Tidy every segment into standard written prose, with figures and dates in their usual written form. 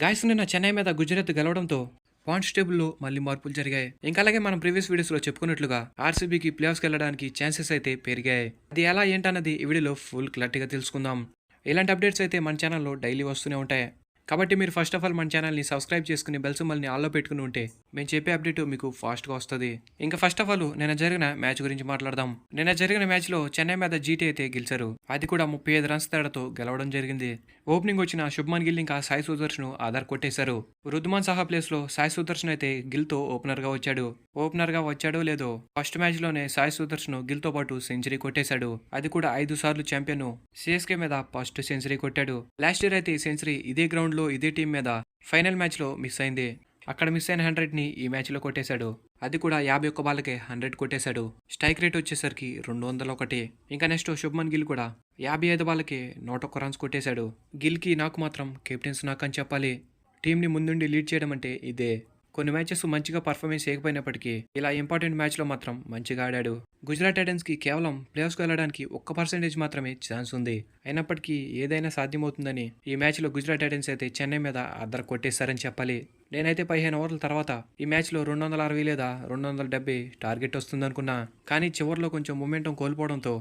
Guys నిన్న చెన్నై మీద Gujarat గెలవడంతో points టేబుల్లో మళ్ళీ మార్పులు జరిగాయి. ఇంకా అలాగే మనం ప్రీవియస్ వీడియోస్లో చెప్పుకున్నట్లుగా ఆర్సీబీకి ప్లే ఆఫ్స్కి వెళ్ళడానికి ఛాన్సెస్ అయితే పెరిగాయి. అది ఎలా ఏంటన్నది ఈ వీడియోలో ఫుల్ క్లారిటీగా తెలుసుకుందాం. ఇలాంటి అప్డేట్స్ అయితే మన ఛానల్లో డైలీ వస్తూనే ఉంటాయి. కాబట్టి మీరు ఫస్ట్ ఆఫ్ ఆల్ మన ఛానల్ని సబ్స్క్రైబ్ చేసుకుని బెల్ సింబల్ని ఆల్లో పెట్టుకుని ఉంటే మేము చెప్పే అప్డేట్ మీకు ఫాస్ట్గా వస్తుంది. ఇంకా ఫస్ట్ ఆఫ్ ఆల్ నిన్న జరిగిన మ్యాచ్ గురించి మాట్లాడదాం. నిన్న జరిగిన మ్యాచ్లో చెన్నై మీద జీటీ అయితే గెలిచారు. అది కూడా 35 రన్స్ తేడాతో గెలవడం జరిగింది. ఓపెనింగ్ వచ్చిన శుభ్మన్ గిల్ ఇంకా సాయి సుదర్శన్ ఆధార్ కొట్టేశారు. రుద్మాన్ సహా ప్లేస్లో సాయి సుదర్శన్ అయితే గిల్తో ఓపెనర్గా వచ్చాడు. ఓపెనర్గా వచ్చాడో లేదో ఫస్ట్ మ్యాచ్లోనే సాయి సుదర్శన్ గిల్తో పాటు సెంచరీ కొట్టేశాడు. అది కూడా 5 సార్లు ఛాంపియన్ సిఎస్కే మీద ఫస్ట్ సెంచరీ కొట్టాడు. లాస్ట్ ఇయర్ అయితే సెంచరీ ఇదే గ్రౌండ్ లో ఇదే టీం మీద ఫైనల్ మ్యాచ్ లో మిస్ అయింది. అక్కడ మిస్ అయిన 100ని ఈ మ్యాచ్ లో కొట్టేశాడు. అది కూడా 51 బాల్కే 100 కొట్టేశాడు. స్ట్రైక్ రేట్ వచ్చేసరికి 201. ఇంకా నెక్స్ట్ శుభ్మన్ గిల్ కూడా 55 బాల్కే 101 రన్స్ కొట్టేశాడు. గిల్ కి నాకు మాత్రం కెప్టెన్స్ నాకు అని చెప్పాలి. టీంని ముందుండి లీడ్ చేయడం అంటే ఇదే. కొన్ని మ్యాచెస్ మంచిగా పర్ఫార్మెన్స్ చేయకపోయినప్పటికీ ఇలా ఇంపార్టెంట్ మ్యాచ్లో మాత్రం మంచిగా ఆడాడు. గుజరాత్ టైటన్స్కి కేవలం ప్లేఆఫ్స్కి వెళ్ళడానికి 1% మాత్రమే ఛాన్స్ ఉంది. అయినప్పటికీ ఏదైనా సాధ్యమవుతుందని ఈ మ్యాచ్లో గుజరాత్ టైటన్స్ అయితే చెన్నై మీద అద్దరు కొట్టేశారని చెప్పాలి. నేనైతే 15 ఓవర్ల తర్వాత ఈ మ్యాచ్లో 260 లేదా 270 టార్గెట్ వస్తుందనుకున్నా. కానీ చివరిలో కొంచెం మొమెంటం కోల్పోవడంతో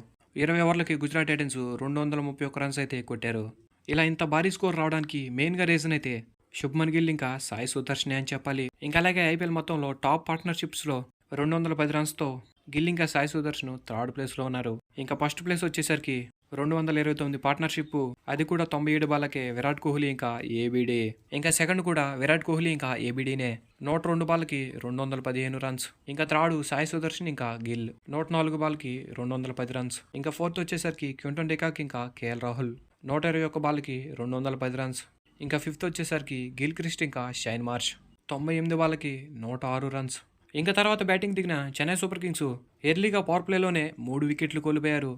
20 ఓవర్లకి గుజరాత్ టైటన్స్ 231 రన్స్ అయితే కొట్టారు. ఇలా ఇంత భారీ స్కోర్ రావడానికి మెయిన్గా రీజన్ అయితే శుభ్మన్ గిల్ ఇంకా సాయి సుదర్శనే అని చెప్పాలి. ఇంకా అలాగే ఐపీఎల్ మొత్తంలో టాప్ పార్ట్నర్షిప్స్లో 210 రన్స్తో గిల్ ఇంకా సాయి సుదర్శన్ థర్డ్ ప్లేస్లో ఉన్నారు. ఇంకా ఫస్ట్ ప్లేస్ వచ్చేసరికి 229 పార్ట్నర్షిప్, అది కూడా 97 బాలకే విరాట్ కోహ్లీ ఇంకా ఏబీడీ. ఇంకా సెకండ్ కూడా విరాట్ కోహ్లీ ఇంకా ఏబీడీనే 102 బాల్కి 215 రన్స్. ఇంకా థర్డ్ సాయి సుదర్శన్ ఇంకా గిల్ 104 బాల్కి 210 రన్స్. ఇంకా ఫోర్త్ వచ్చేసరికి క్వింటన్ డికాక్ ఇంకా కేఎల్ రాహుల్ 121 బాల్కి 210 రన్స్. ఇంకా ఫిఫ్త్ వచ్చేసరికి గిల్ క్రిస్ట్ ఇంకా షైన్ మార్ష్ 98 బాల్కి 106 రన్స్. ఇంకా తర్వాత బ్యాటింగ్ దిగిన చెన్నై సూపర్ కింగ్స్ ఎర్లీగా పవర్ ప్లేలోనే 3 వికెట్లు కోల్పోయారు.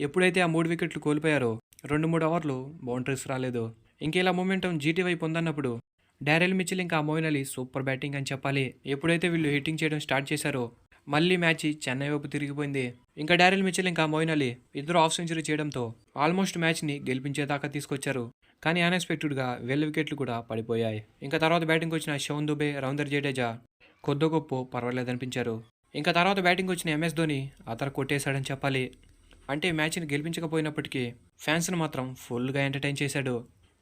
ఎప్పుడైతే ఆ 3 వికెట్లు కోల్పోయారో 2-3 ఓవర్లు బౌండరీస్ రాలేదు. ఇంక ఇలా మొమెంటం జీటీ వైపు ఉందన్నప్పుడు డారెల్ మిచెల్ ఇంకా మోయిన్ అలీ సూపర్ బ్యాటింగ్ అని చెప్పాలి. ఎప్పుడైతే వీళ్ళు హిట్టింగ్ చేయడం స్టార్ట్ చేశారో మళ్ళీ మ్యాచ్ చెన్నై వైపు తిరిగిపోయింది. ఇంకా డారెల్ మిచెల్ ఇంకా మోయిన్ అలీ ఇద్దరు హాఫ్ సెంచరీ చేయడంతో ఆల్మోస్ట్ మ్యాచ్ని గెలిపించేదాకా తీసుకొచ్చారు. కానీ అన్ఎక్స్పెక్టెడ్గా 1000 వికెట్లు కూడా పడిపోయాయి. ఇంకా తర్వాత బ్యాటింగ్ వచ్చిన శివన్ దుబే, రవీంద్ర జడేజా కొద్ది గొప్ప పర్వాలేదనిపించారు. ఇంకా తర్వాత బ్యాటింగ్ వచ్చిన ఎంఎస్ ధోని అతను కొట్టేశాడని చెప్పాలి. అంటే మ్యాచ్ని గెలిపించకపోయినప్పటికీ ఫ్యాన్స్ను మాత్రం ఫుల్గా ఎంటర్టైన్ చేశాడు.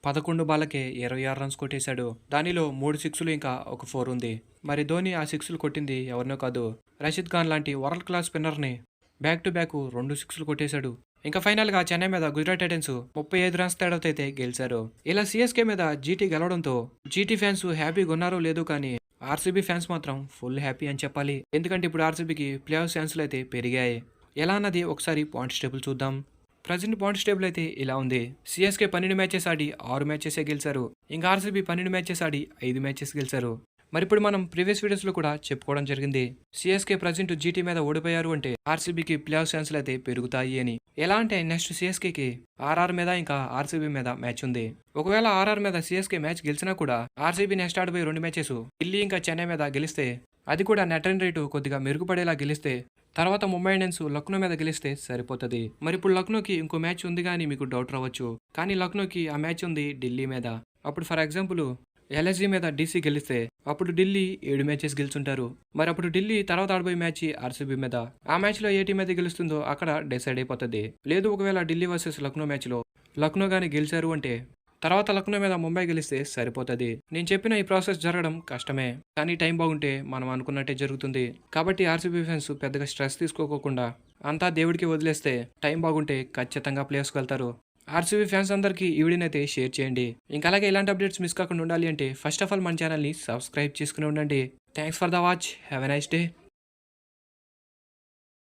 11 బాలకే 26 రన్స్ కొట్టేశాడు. దానిలో 3 సిక్స్లు ఇంకా ఒక 4 ఉంది. మరి ధోని ఆ సిక్స్లు కొట్టింది ఎవరినో కాదు, రషీద్ ఖాన్ లాంటి వరల్డ్ క్లాస్ స్పిన్నర్ని బ్యాక్ టు బ్యాక్ 2 సిక్స్లు కొట్టేశాడు. ఇంకా ఫైనల్గా చెన్నై మీద గుజరాత్ టైటన్స్ 35 రన్స్ తేడాతో అయితే గెలిచారు. ఇలా సిఎస్కే మీద జీటీ గెలవడంతో జీటీ ఫ్యాన్స్ హ్యాపీగా ఉన్నారో లేదో కానీ ఆర్సీబీ ఫ్యాన్స్ మాత్రం ఫుల్ హ్యాపీ అని చెప్పాలి. ఎందుకంటే ఇప్పుడు ఆర్సీబీకి ప్లే ఆఫ్ ఛాన్సులు అయితే పెరిగాయి. ఎలా అన్నది ఒకసారి పాయింట్స్ టేబుల్ చూద్దాం. ప్రజెంట్ పాయింట్స్ టేబుల్ అయితే ఇలా ఉంది. సిఎస్కే 12 మ్యాచెస్ ఆడి 6 మ్యాచెసే గెలిచారు. ఇంకా ఆర్సీబీ 12 మ్యాచెస్ ఆడి 5 మ్యాచెస్ గెలిచారు. మరి ఇప్పుడు మనం ప్రీవియస్ వీడియోస్లో కూడా చెప్పుకోవడం జరిగింది, సిఎస్కే ప్రజెంట్ జీటీ మీద ఓడిపోయారు అంటే ఆర్సీబీకి ప్లే ఆఫ్ ఛాన్సులు అయితే పెరుగుతాయి అని. ఎలా అంటే నెక్స్ట్ సిఎస్కేకి ఆర్ఆర్ మీద ఇంకా ఆర్సీబీ మీద మ్యాచ్ ఉంది. ఒకవేళ ఆర్ఆర్ మీద సిఎస్కే మ్యాచ్ గెలిచినా కూడా ఆర్సీబీ నెక్స్ట్ ఆడిపోయి 2 మ్యాచెస్ ఢిల్లీ ఇంకా చెన్నై మీద గెలిస్తే, అది కూడా నెట్ రన్ రేటు కొద్దిగా మెరుగుపడేలా గెలిస్తే, తర్వాత ముంబై ఇండియన్స్ లక్నో మీద గెలిస్తే సరిపోతుంది. మరి ఇప్పుడు లక్నోకి ఇంకో మ్యాచ్ ఉంది కానీ మీకు డౌట్ రావచ్చు, కానీ లక్నోకి ఆ మ్యాచ్ ఉంది ఢిల్లీ మీద. అప్పుడు ఫర్ ఎగ్జాంపుల్ ఎల్ఎస్జీ మీద డీసీ గెలిస్తే అప్పుడు ఢిల్లీ 7 మ్యాచెస్ గెలుచుంటారు. మరి అప్పుడు ఢిల్లీ తర్వాత ఆడిపోయే మ్యాచ్ ఆర్సీబీ మీద. ఆ మ్యాచ్లో ఏ టీం అయితే గెలుస్తుందో అక్కడ డిసైడ్ అయిపోతుంది. లేదు ఒకవేళ ఢిల్లీ వర్సెస్ లక్నో మ్యాచ్లో లక్నో కానీ గెలిచారు అంటే తర్వాత లక్నో మీద ముంబై గెలిస్తే సరిపోతుంది. నేను చెప్పిన ఈ ప్రాసెస్ జరగడం కష్టమే, కానీ టైం బాగుంటే మనం అనుకున్నట్టే జరుగుతుంది. కాబట్టి ఆర్సీబీ ఫ్యాన్స్ పెద్దగా స్ట్రెస్ తీసుకోకుండా అంతా దేవుడికి వదిలేస్తే టైం బాగుంటే ఖచ్చితంగా ప్లేస్కి వెళ్తారు. ఆర్సీబీ ఫ్యాన్స్ అందరికీ ఈ వీడియోనైతే షేర్ చేయండి. ఇంకా అలాగే ఇలాంటి అప్డేట్స్ మిస్ కాకుండా ఉండాలి అంటే ఫస్ట్ ఆఫ్ ఆల్ మన ఛానల్ని సబ్స్క్రైబ్ చేసుకుని ఉండండి. Thanks for the watch. Have a nice day.